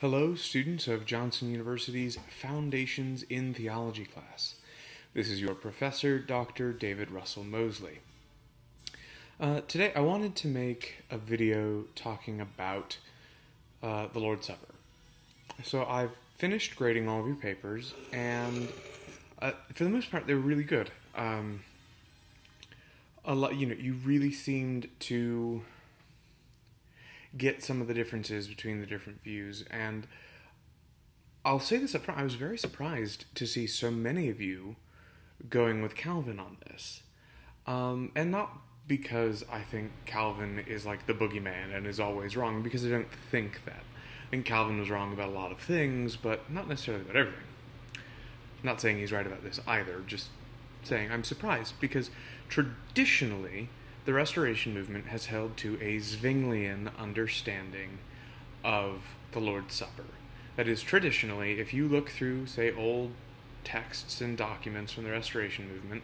Hello, students of Johnson University's Foundations in Theology class. This is your professor, Dr. David Russell Mosley. Today I wanted to make a video talking about the Lord's Supper. So I've finished grading all of your papers, and for the most part, they were really good. You really seemed to get some of the differences between the different views, and I'll say this up front, I was very surprised to see so many of you going with Calvin on this. And not because I think Calvin is like the boogeyman and is always wrong, because I don't think that. I think Calvin was wrong about a lot of things, but not necessarily about everything. Not saying he's right about this either, just saying I'm surprised, because traditionally the Restoration movement has held to a Zwinglian understanding of the Lord's Supper. That is, traditionally, if you look through, say, old texts and documents from the Restoration movement,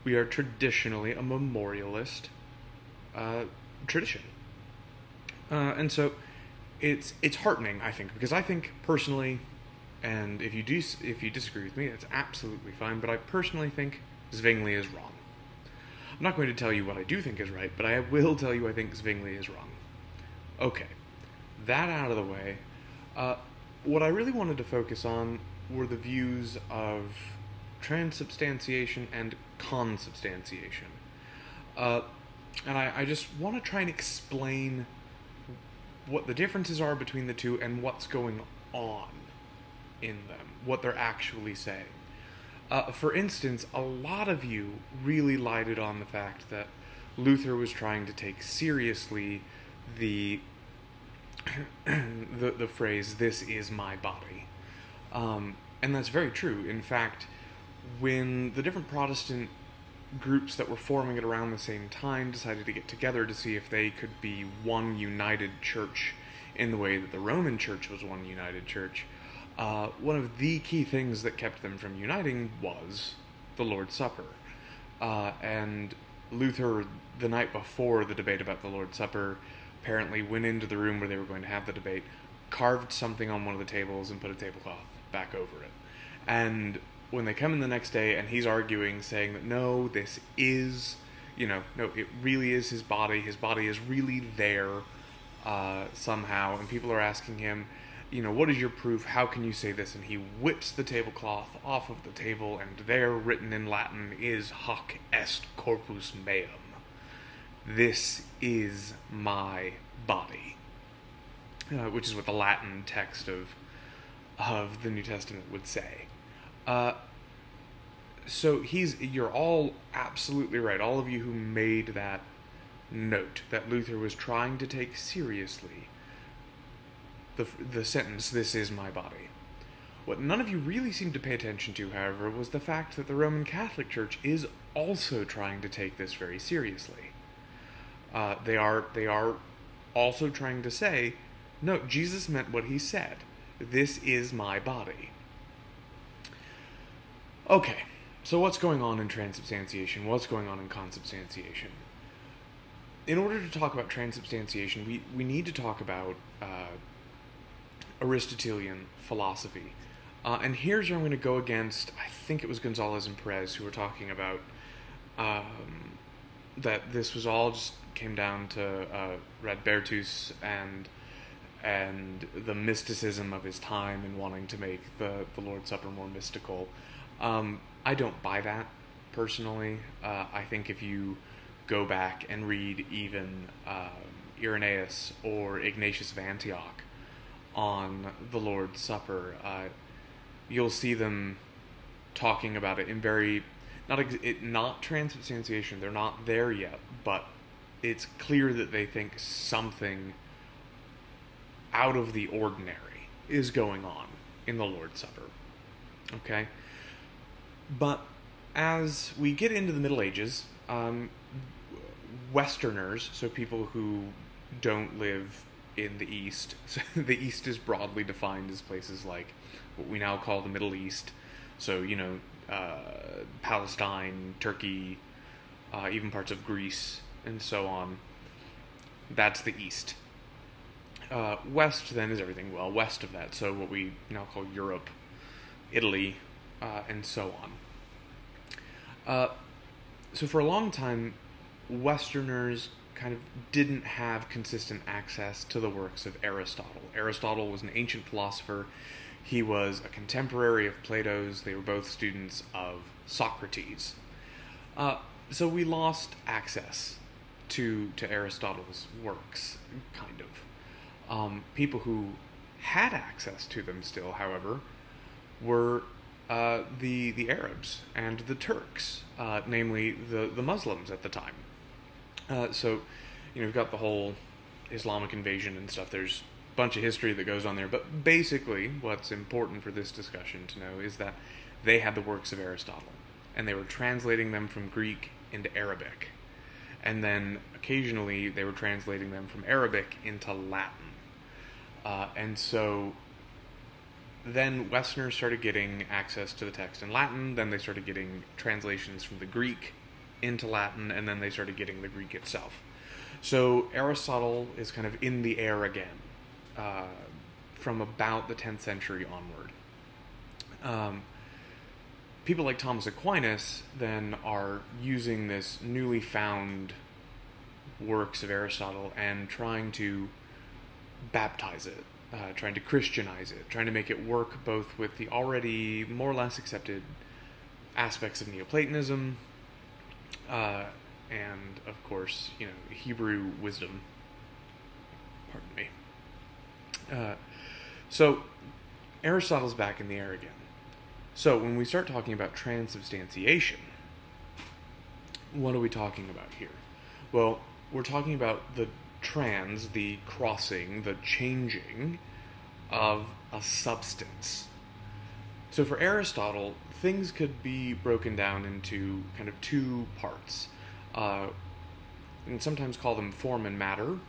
we are traditionally a memorialist tradition. And so it's heartening, I think, because I think personally, and if you disagree with me, that's absolutely fine, but I personally think Zwingli is wrong. I'm not going to tell you what I do think is right, but I will tell you I think Zwingli is wrong. Okay, that out of the way, what I really wanted to focus on were the views of transubstantiation and consubstantiation. And I just want to try and explain what the differences are between the two and what's going on in them, what they're actually saying. For instance, a lot of you really lighted on the fact that Luther was trying to take seriously the phrase, "this is my body." And that's very true. In fact, when the different Protestant groups that were forming at around the same time decided to get together to see if they could be one united church in the way that the Roman Church was one united church, one of the key things that kept them from uniting was the Lord's Supper. And Luther, the night before the debate about the Lord's Supper, apparently went into the room where they were going to have the debate, carved something on one of the tables, and put a tablecloth back over it. And when they come in the next day and he's arguing, saying that no, this is, no, it really is his body is really there somehow, and people are asking him, what is your proof? How can you say this? And he whips the tablecloth off of the table, and there, written in Latin, is "Hoc est corpus meum." This is my body. Which is what the Latin text of the New Testament would say. So you're all absolutely right. All of you who made that note that Luther was trying to take seriously the sentence, "this is my body." What none of you really seemed to pay attention to, however, was the fact that the Roman Catholic Church is also trying to take this very seriously. They are also trying to say, no, Jesus meant what he said. This is my body. Okay, so what's going on in transubstantiation? What's going on in consubstantiation? In order to talk about transubstantiation, we need to talk about Aristotelian philosophy. And here's where I'm going to go against, I think it was Gonzalez and Perez who were talking about that this was all just came down to Radbertus and the mysticism of his time and wanting to make the Lord's Supper more mystical. I don't buy that, personally. I think if you go back and read even Irenaeus or Ignatius of Antioch on the Lord's Supper, you'll see them talking about it in very, not transubstantiation, they're not there yet, but it's clear that they think something out of the ordinary is going on in the Lord's Supper. Okay? But as we get into the Middle Ages, Westerners, so people who don't live in the East, so the East is broadly defined as places like what we now call the Middle East, so, Palestine, Turkey, even parts of Greece, and so on. That's the East. West then is everything well west of that, so what we now call Europe, Italy, and so on. So for a long time, Westerners kind of didn't have consistent access to the works of Aristotle. Aristotle was an ancient philosopher. He was a contemporary of Plato's. They were both students of Socrates. So we lost access to Aristotle's works, kind of. People who had access to them still, however, were the Arabs and the Turks, namely the Muslims at the time. So, we've got the whole Islamic invasion and stuff. There's a bunch of history that goes on there, but basically what's important for this discussion to know is that they had the works of Aristotle, and they were translating them from Greek into Arabic. And then occasionally they were translating them from Arabic into Latin. And so then Westerners started getting access to the text in Latin, then they started getting translations from the Greek into Latin, and then they started getting the Greek itself. So Aristotle is kind of in the air again, from about the 10th century onward. People like Thomas Aquinas then are using this newly found works of Aristotle and trying to baptize it, trying to Christianize it, trying to make it work both with the already more or less accepted aspects of Neoplatonism, and of course, Hebrew wisdom. Pardon me. So Aristotle's back in the air again. So when we start talking about transubstantiation, what are we talking about here? Well, we're talking about the crossing, the changing of a substance. So for Aristotle, things could be broken down into kind of two parts. And sometimes call them form and matter,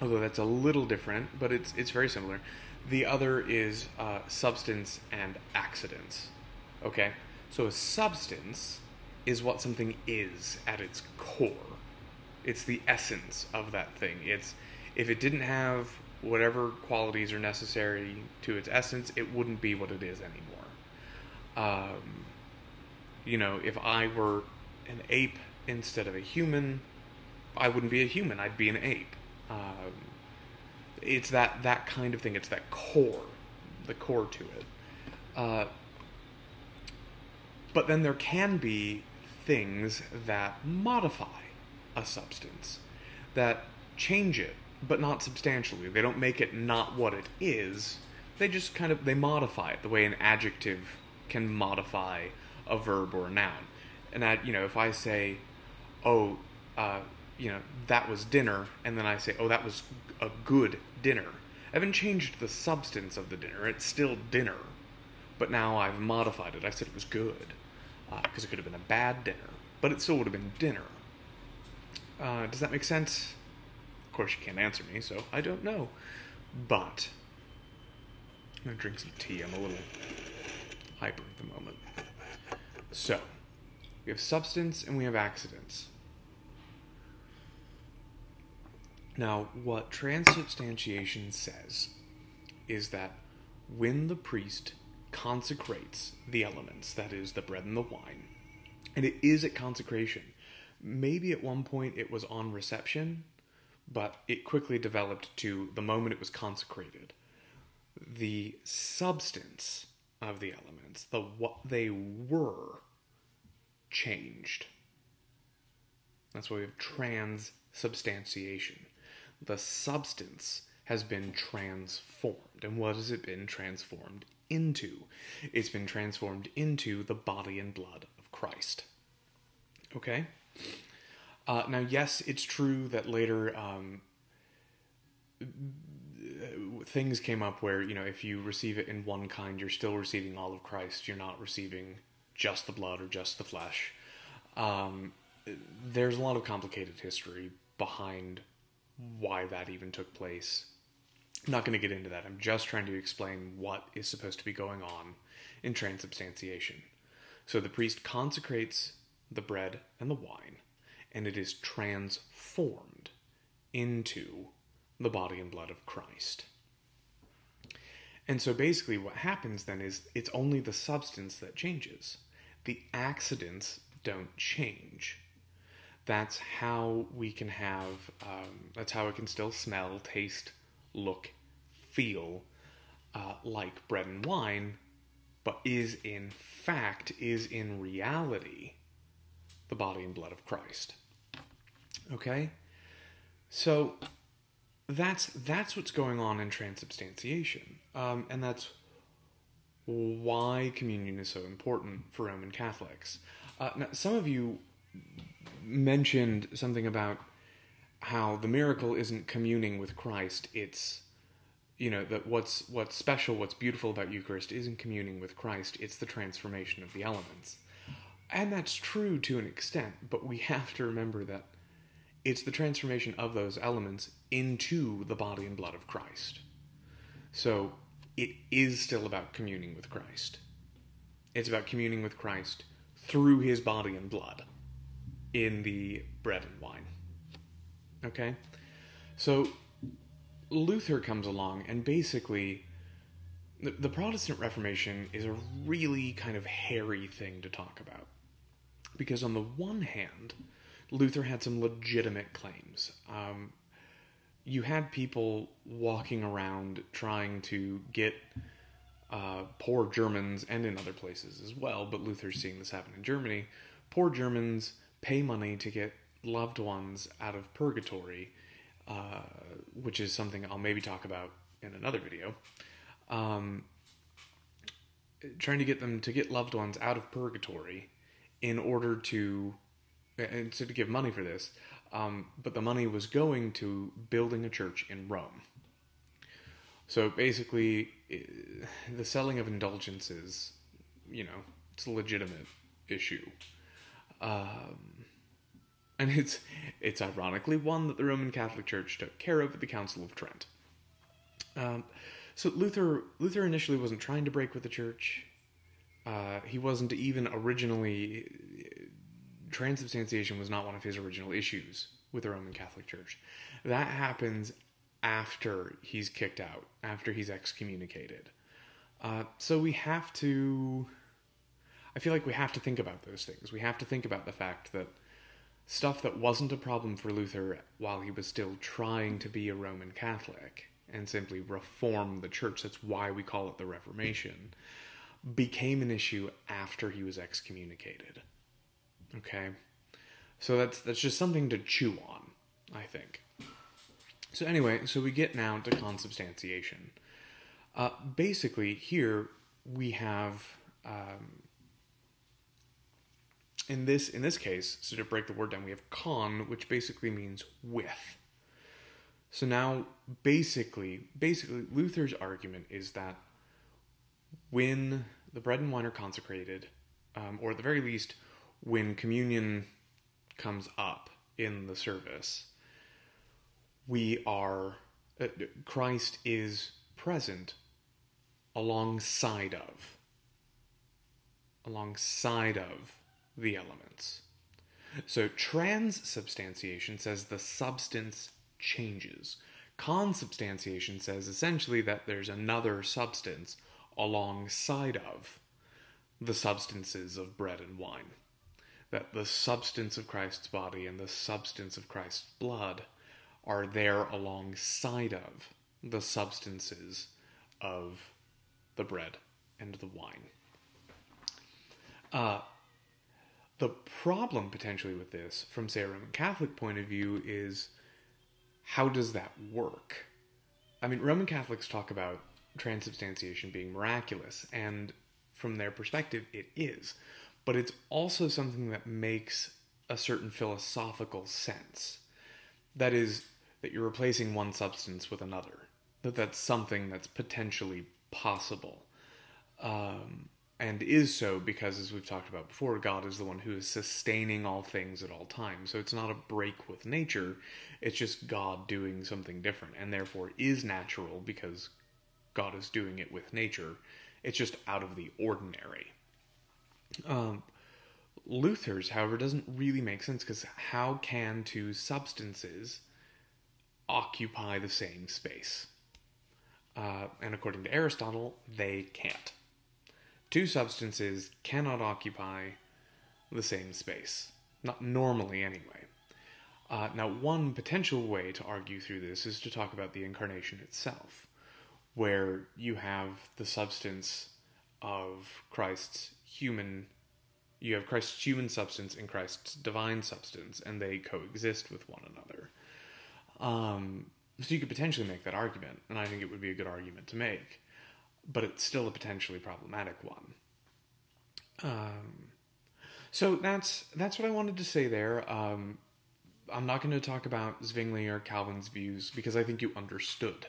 although that's a little different, but it's very similar. The other is substance and accidents. Okay? So a substance is what something is at its core. It's the essence of that thing. It's, if it didn't have whatever qualities are necessary to its essence, it wouldn't be what it is anymore. If I were an ape instead of a human, I wouldn't be a human, I'd be an ape. It's that kind of thing. It's that core, the core to it. But then there can be things that modify a substance, that change it, but not substantially. They don't make it not what it is. They just they modify it the way an adjective can modify a verb or a noun. And if I say, that was dinner, and then I say, that was a good dinner, I haven't changed the substance of the dinner. It's still dinner, but now I've modified it. I said it was good, because it could have been a bad dinner, but it still would have been dinner. Does that make sense? Of course, you can't answer me, so I don't know. But I'm going to drink some tea. I'm a little hyper at the moment. So, we have substance and we have accidents. Now, what transubstantiation says is that when the priest consecrates the elements, that is, the bread and the wine, and it is at consecration. Maybe at one point it was on reception, but it quickly developed to the moment it was consecrated. The substance of the elements, what they were, changed. That's why we have transubstantiation. The substance has been transformed. And what has it been transformed into? It's been transformed into the body and blood of Christ. Okay? Now, yes, it's true that later things came up where, if you receive it in one kind, you're still receiving all of Christ. You're not receiving just the blood or just the flesh. There's a lot of complicated history behind why that even took place. I'm not going to get into that. I'm just trying to explain what is supposed to be going on in transubstantiation. So the priest consecrates the bread and the wine, and it is transformed into the body and blood of Christ. And so basically what happens then is it's only the substance that changes. The accidents don't change. That's how we can have, that's how it can still smell, taste, look, feel like bread and wine, but is in reality, the body and blood of Christ. Okay? So that's what's going on in transubstantiation. And that's why communion is so important for Roman Catholics. Now, some of you mentioned something about how the miracle isn't communing with Christ. It's, that what's special, what's beautiful about Eucharist isn't communing with Christ. It's the transformation of the elements. And that's true to an extent, but we have to remember that it's the transformation of those elements into the body and blood of Christ. So it is still about communing with Christ. It's about communing with Christ through his body and blood in the bread and wine. Okay? So Luther comes along, and basically the Protestant Reformation is a really kind of hairy thing to talk about. Because on the one hand, Luther had some legitimate claims. You had people walking around trying to get poor Germans, and in other places as well, but Luther's seeing this happen in Germany, poor Germans pay money to get loved ones out of purgatory, which is something I'll maybe talk about in another video. Trying to get them to get loved ones out of purgatory in order to, and so to give money for this, but the money was going to building a church in Rome. So basically, the selling of indulgences, it's a legitimate issue. And it's ironically one that the Roman Catholic Church took care of at the Council of Trent. So Luther initially wasn't trying to break with the church. He wasn't even originally... Transubstantiation was not one of his original issues with the Roman Catholic Church. That happens after he's kicked out, after he's excommunicated. So we have to... I feel like we have to think about those things. We have to think about the fact that stuff that wasn't a problem for Luther while he was still trying to be a Roman Catholic and simply reform the church, that's why we call it the Reformation, became an issue after he was excommunicated. Okay? So that's just something to chew on, I think. So anyway, so we get now to consubstantiation. Basically, here we have... In this case, so to break the word down, we have con, which basically means with. So now, basically, Luther's argument is that when the bread and wine are consecrated, or at the very least, when communion comes up in the service, Christ is present alongside of the elements. So transubstantiation says the substance changes. Consubstantiation says essentially that there's another substance alongside of the substances of bread and wine. That the substance of Christ's body and the substance of Christ's blood are there alongside of the substances of the bread and the wine. The problem potentially with this, from say a Roman Catholic point of view, is how does that work? I mean, Roman Catholics talk about transubstantiation being miraculous, and from their perspective, it is. But it's also something that makes a certain philosophical sense. That is, that you're replacing one substance with another. That's something that's potentially possible. And is so because, as we've talked about before, God is the one who is sustaining all things at all times. So it's not a break with nature. It's just God doing something different, and therefore is natural because God is doing it with nature. It's just out of the ordinary. Luther's, however, doesn't really make sense, because how can two substances occupy the same space. And according to Aristotle, they can't. Two substances cannot occupy the same space. Not normally, anyway. Now, one potential way to argue through this is to talk about the incarnation itself, where you have the substance of Christ's human... You have Christ's human substance and Christ's divine substance, and they coexist with one another. So you could potentially make that argument, and I think it would be a good argument to make, but it's still a potentially problematic one. So that's what I wanted to say there. I'm not going to talk about Zwingli or Calvin's views, because I think you understood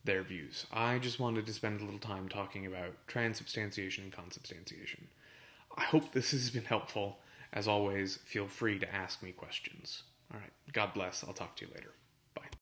their views. I just wanted to spend a little time talking about transubstantiation and consubstantiation. I hope this has been helpful. As always, feel free to ask me questions. All right, God bless. I'll talk to you later.